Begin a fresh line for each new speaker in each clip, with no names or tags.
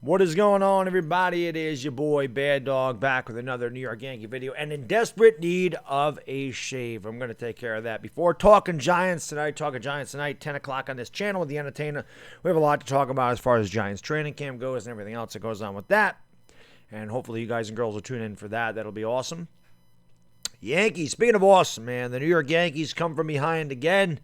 What is going on, everybody? It is your boy Baddog back with another New York Yankee video and in desperate need of a shave. I'm going to take care of that. Before talking Giants tonight, 10 o'clock on this channel with The Entertainer. We have a lot to talk about as far as Giants training camp goes and everything else that goes on with that. And hopefully you guys and girls will tune in for that. That'll be awesome. Yankees, speaking of awesome, man, the New York Yankees come from behind again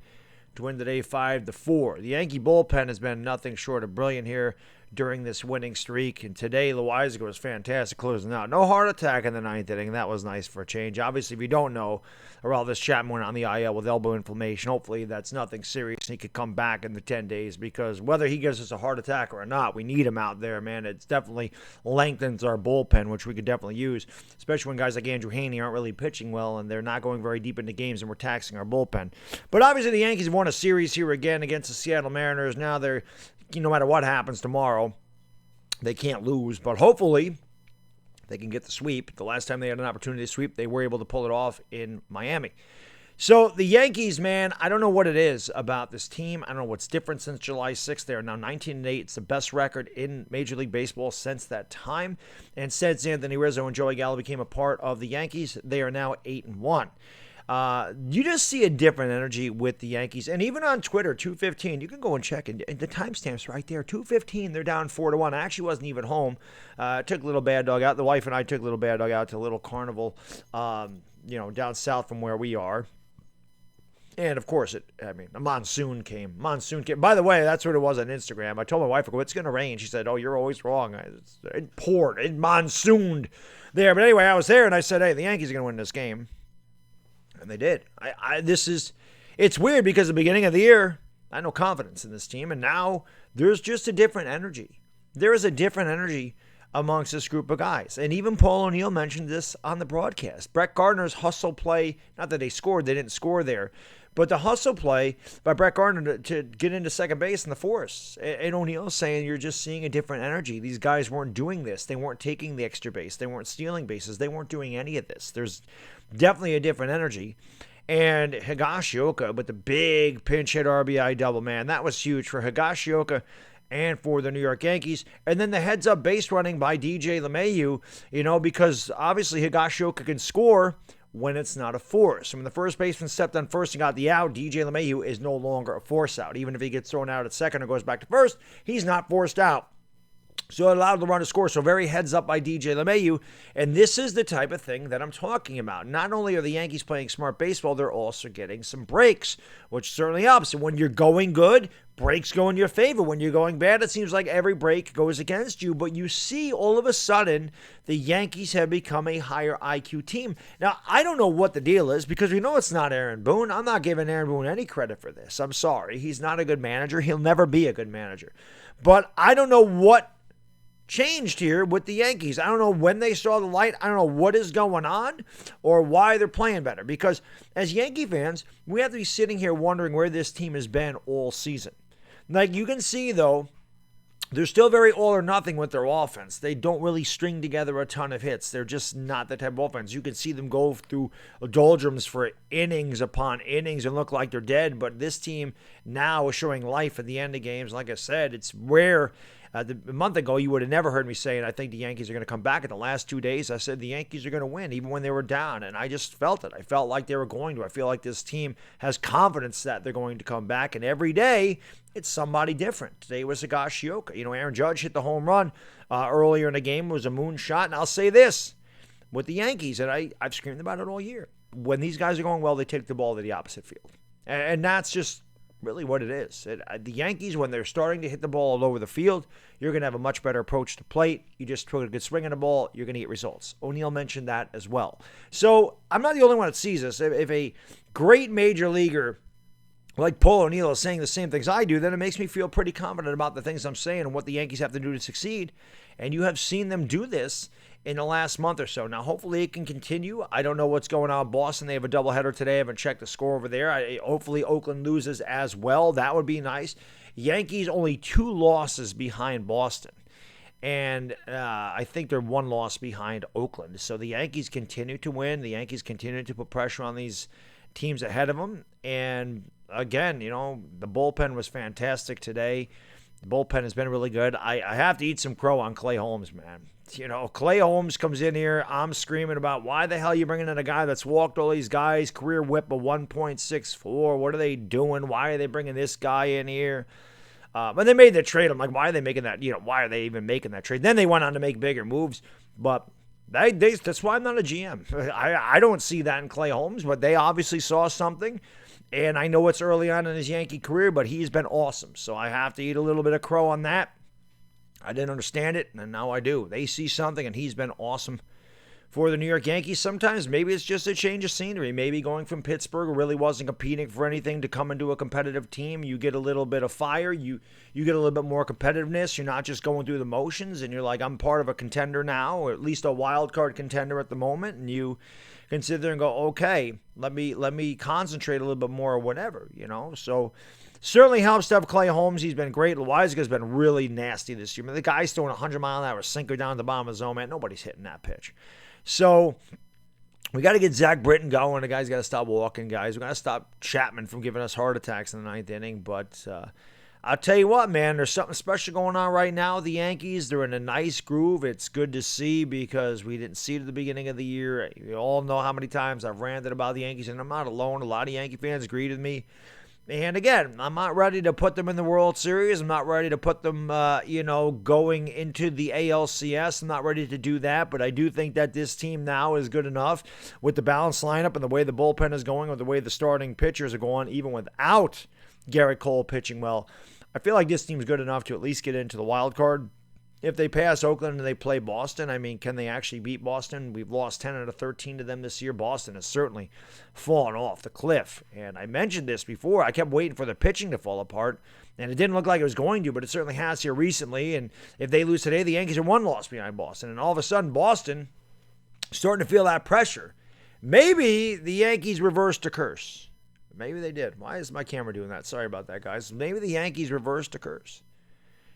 to win today 5-4. The Yankee bullpen has been nothing short of brilliant here during this winning streak. And today, Loizaga was fantastic closing out. No heart attack in the ninth inning. That was nice for a change. Obviously, if you don't know, Aroldis Chapman went on the IL with elbow inflammation. Hopefully, that's nothing serious. He could come back in the 10 days because whether he gives us a heart attack or not, we need him out there, man. It's definitely lengthens our bullpen, which we could definitely use, especially when guys like Andrew Haney aren't really pitching well and they're not going very deep into games and we're taxing our bullpen. But obviously, the Yankees won a series here again against the Seattle Mariners. Now they're, no matter what happens tomorrow, they can't lose, but hopefully they can get the sweep. The last time they had an opportunity to sweep, they were able to pull it off in Miami. So the Yankees, man, I don't know what it is about this team. I don't know what's different since July 6th. They are now 19-8. It's the best record in Major League Baseball since that time. And since Anthony Rizzo and Joey Gallo became a part of the Yankees, they are now 8-1. You just see a different energy with the Yankees. And even on Twitter, 2:15, you can go and check. And the timestamp's right there. 2:15, they're down 4-1. I actually wasn't even home. Took little Baddog out. The wife and I took little Baddog out to a little carnival, down south from where we are. And, of course, a monsoon came. By the way, that's what it was on Instagram. I told my wife, it's going to rain. She said, oh, you're always wrong. It poured. It monsooned there. But anyway, I was there, and I said, hey, the Yankees are going to win this game. And they did. It's weird because at the beginning of the year, I had no confidence in this team. And now there's just a different energy. There is a different energy amongst this group of guys. And even Paul O'Neill mentioned this on the broadcast. Brett Gardner's hustle play, not that they didn't score there, but the hustle play by Brett Gardner to get into second base in the fourth. And O'Neill's saying you're just seeing a different energy. These guys weren't doing this. They weren't taking the extra base. They weren't stealing bases. They weren't doing any of this. There's definitely a different energy. And Higashioka with the big pinch hit RBI double, man. That was huge for Higashioka and for the New York Yankees. And then the heads-up base running by DJ LeMahieu, because obviously Higashioka can score when it's not a force. When the first baseman stepped on first and got the out, DJ LeMahieu is no longer a force out. Even if he gets thrown out at second or goes back to first, he's not forced out. So it allowed the run to score. So very heads up by DJ LeMahieu. And this is the type of thing that I'm talking about. Not only are the Yankees playing smart baseball, they're also getting some breaks, which certainly helps. And when you're going good, breaks go in your favor. When you're going bad, it seems like every break goes against you. But you see all of a sudden the Yankees have become a higher IQ team. Now, I don't know what the deal is because we know it's not Aaron Boone. I'm not giving Aaron Boone any credit for this. I'm sorry. He's not a good manager. He'll never be a good manager. But I don't know what changed here with the Yankees. I don't know when they saw the light. I don't know what is going on or why they're playing better. Because as Yankee fans, we have to be sitting here wondering where this team has been all season. Like you can see, though, they're still very all or nothing with their offense. They don't really string together a ton of hits. They're just not that type of offense. You can see them go through doldrums for innings upon innings and look like they're dead. But this team now is showing life at the end of games. Like I said, it's rare. A month ago, you would have never heard me saying, I think the Yankees are going to come back in the last 2 days. I said the Yankees are going to win, even when they were down. And I just felt it. I felt like they were going to. I feel like this team has confidence that they're going to come back. And every day, it's somebody different. Today was Higashioka. Aaron Judge hit the home run earlier in the game. It was a moonshot. And I'll say this with the Yankees, and I've screamed about it all year. When these guys are going well, they take the ball to the opposite field. And that's just really what it is. The Yankees, when they're starting to hit the ball all over the field, you're going to have a much better approach to plate. You just put a good swing on the ball, you're going to get results. O'Neill mentioned that as well. So I'm not the only one that sees this. If a great major leaguer like Paul O'Neill is saying the same things I do, then it makes me feel pretty confident about the things I'm saying and what the Yankees have to do to succeed. And you have seen them do this in the last month or so. Now, hopefully it can continue. I don't know what's going on in Boston. They have a doubleheader today. I haven't checked the score over there. Hopefully Oakland loses as well. That would be nice. Yankees only 2 losses behind Boston. And I think they're 1 loss behind Oakland. So the Yankees continue to win. The Yankees continue to put pressure on these teams ahead of them. And again, the bullpen was fantastic today. The bullpen has been really good. I have to eat some crow on Clay Holmes, man. Clay Holmes comes in here. I'm screaming about why the hell are you bringing in a guy that's walked all these guys, career whip of 1.64. What are they doing? Why are they bringing this guy in here? When they made the trade, I'm like, why are they making that? Why are they even making that trade? Then they went on to make bigger moves. But that's why I'm not a GM. I don't see that in Clay Holmes, but they obviously saw something. And I know it's early on in his Yankee career, but he's been awesome. So I have to eat a little bit of crow on that. I didn't understand it, and now I do. They see something, and he's been awesome for the New York Yankees. Sometimes maybe it's just a change of scenery. Maybe going from Pittsburgh, who really wasn't competing for anything, to come into a competitive team. You get a little bit of fire. You get a little bit more competitiveness. You're not just going through the motions, and you're like, I'm part of a contender now, or at least a wild card contender at the moment, and you can sit there and go, okay, let me concentrate a little bit more or whatever, So certainly helps to have Clay Holmes. He's been great. Loiza's been really nasty this year. The guy's throwing a 100-mile-an-hour sinker down the bottom of the zone, man. Nobody's hitting that pitch. So we got to get Zach Britton going. The guy's got to stop walking, guys. We got to stop Chapman from giving us heart attacks in the ninth inning. But I'll tell you what, man, there's something special going on right now. The Yankees, they're in a nice groove. It's good to see because we didn't see it at the beginning of the year. You all know how many times I've ranted about the Yankees, and I'm not alone. A lot of Yankee fans agreed with me. And again, I'm not ready to put them in the World Series. I'm not ready to put them, going into the ALCS. I'm not ready to do that. But I do think that this team now is good enough with the balanced lineup and the way the bullpen is going, with the way the starting pitchers are going, even without Garrett Cole pitching well. I feel like this team's good enough to at least get into the wild card. If they pass Oakland and they play Boston, can they actually beat Boston? We've lost 10 out of 13 to them this year. Boston has certainly fallen off the cliff. And I mentioned this before. I kept waiting for the pitching to fall apart, and it didn't look like it was going to, but it certainly has here recently. And if they lose today, the Yankees are one loss behind Boston. And all of a sudden, Boston starting to feel that pressure. Maybe the Yankees reversed a curse. Maybe they did. Why is my camera doing that? Sorry about that, guys. Maybe the Yankees reversed a curse.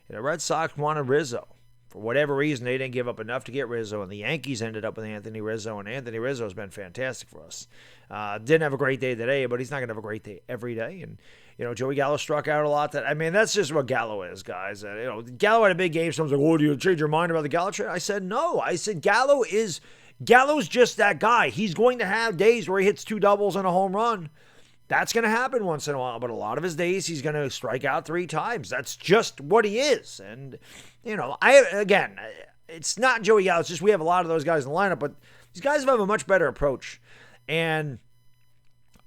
The Red Sox wanted Rizzo. For whatever reason, they didn't give up enough to get Rizzo, and the Yankees ended up with Anthony Rizzo, and Anthony Rizzo has been fantastic for us. Didn't have a great day today, but he's not going to have a great day every day. And, Joey Gallo struck out a lot. That's just what Gallo is, guys. Gallo had a big game. Someone's like, oh, do you change your mind about the Gallo trade? I said, no. I said, Gallo's just that guy. He's going to have days where he hits 2 doubles and a home run. That's going to happen once in a while, but a lot of his days he's going to strike out 3 times. That's just what he is. And, it's not Joey Gallo. It's just we have a lot of those guys in the lineup, but these guys have a much better approach. And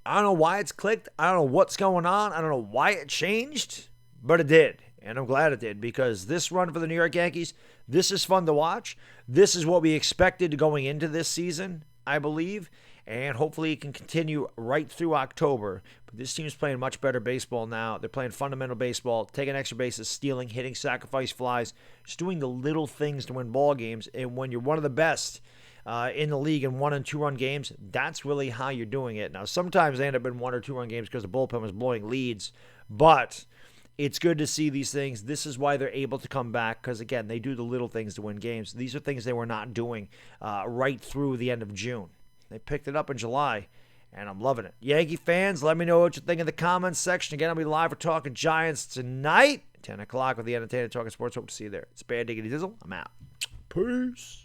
I don't know why it's clicked. I don't know what's going on. I don't know why it changed, but it did. And I'm glad it did, because this run for the New York Yankees, this is fun to watch. This is what we expected going into this season, I believe. And hopefully it can continue right through October. But this team's playing much better baseball now. They're playing fundamental baseball, taking extra bases, stealing, hitting sacrifice flies, just doing the little things to win ball games. And when you're one of the best in the league in 1- and 2-run games, that's really how you're doing it. Now, sometimes they end up in 1- or 2-run games because the bullpen was blowing leads. But it's good to see these things. This is why they're able to come back, because, again, they do the little things to win games. These are things they were not doing right through the end of June. They picked it up in July, and I'm loving it. Yankee fans, let me know what you think in the comments section. Again, I'll be live for Talking Giants tonight, 10 o'clock with the Entertainer Talking Sports. Hope to see you there. It's Bad Diggity Dizzle. I'm out. Peace.